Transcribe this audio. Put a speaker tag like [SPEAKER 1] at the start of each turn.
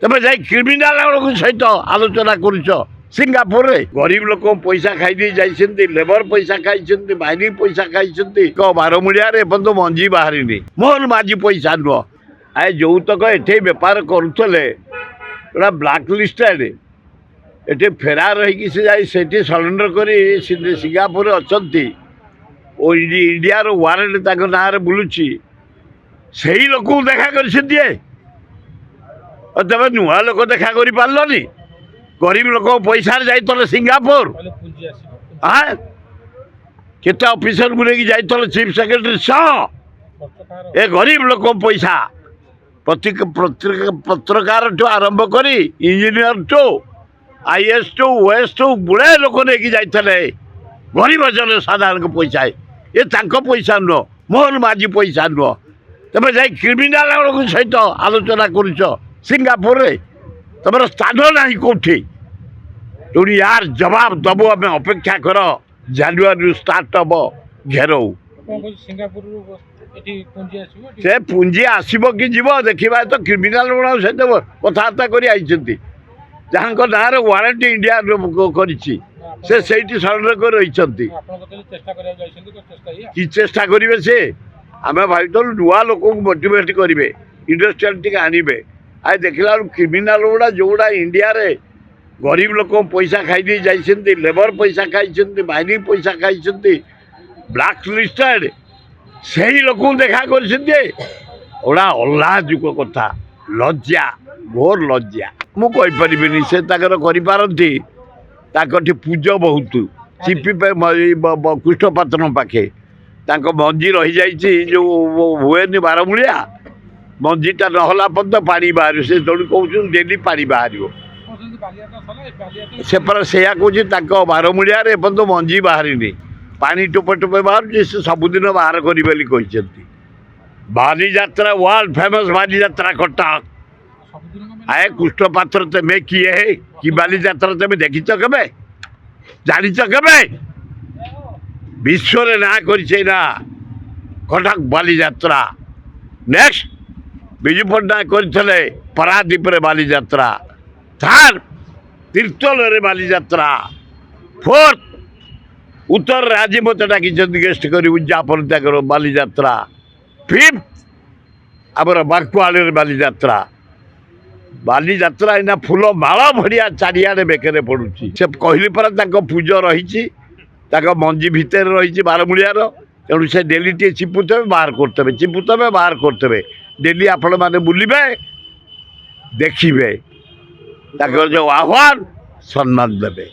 [SPEAKER 1] तमे जाई क्रिमिनाल सहित आलोचना करुच सिंगापुर रे गरीब लोक पैसा खाई जाइछन्ति लेबर पैसा खाई माइनिंग पैसा खाई बारमूलिया तो मंजी बाहरी मोहन माझी पैसा नुह आए जो तक एठे बेपार करुले ब्लाक लिस्टेड एठे फेरार रही से सरेंडर कर सिंगापुर अच्छा इंडिया वारंट ना बुलूची से ही लोक देखा कर तब नुआ लोक देखा कर पार्लनि गरीब लोक पैसा जाइल सिंगापुर हाँ केते ऑफिसर को लेकिन जाइल चीफ सेक्रेटरी सह ए गरीब लोक पैसा पत्रकार ठू आरंभ कर इंजीनियर ठू आईएएस ठू ओएस ठू गुड़ाए लोक नहीं जाइए गरीब जन साधारण पैसा ये पैसा नुह मोहन माझी पैसा नुह तमे जाई क्रिमिनाल सहित आलोचना करुच सिंगापुर रे तुम स्थान ना कौटी तुम यार जवाब दबु आम अपेक्षा कर जानुरी स्टार्ट हम घेरऊ से पुंजी आसब कि जीव देखा तो क्रिमिनाल सहित कथबार्ता कर जहाँ ना वारंटी इंडिया कर सरेंडर कर रही कि चेष्टा करेंगे से आम भाई नुआ लोक मोटिवेट करेंगे इंडस्ट्रियल टी आनबे आए देखला क्रिमिनाल गुड़ा जो गुड़ा इंडिया रे गरीब लोक पैसा खाई जाइछन्ति लेबर पैसा खाई माइनिंग पैसा खाई ब्लाक लिस्टेड से ही लोक देखा करा अल्लाजुक कथा लज्जा घोर लज्जा मुझे से करपारती पूज बहुत चिपी कृष्णपात्र पाखे मंजी रही जाइए जो हुए बारमूलिया मंजीटा नहला पर्यंत पानी बाहर से तेणु कौन डेली पानी बाहर से कहूँ बारमूलिया एपर्तंत मंजी बाहरी पानी टोपे टोपे बाहर से सबुदिन बाहर करी बाली यात्रा वर्ल्ड फेमस बाली यात्रा कटक आए कृष्णपात्र तेमे किए है कि बाली यात्रा तेमे देखी के जानी के विश्व ना करना कटक बाली यात्रा नेक्स्ट विजु पट्टनायक करते पारादीप बाली यात्रा थर्ड तीर्थल बाली यात्रा फोर्थ उत्तर राज्य मत डाक गेस्ट कर उद्यापन त्यागर बाली यात्रा फिफ्थ आमर बांकुआल बाली यात्रा इना फूल माल भड़िया चारिड़े बेकरे पड़ुची से कहली पर पूज रही मंजी भितर रही बारमूलियार तेणु से डेली टे चिपुते बाहर करते बाहर करते डेली आपण मैंने बुलवे देखिए जो आह्वान सम्मान देवे।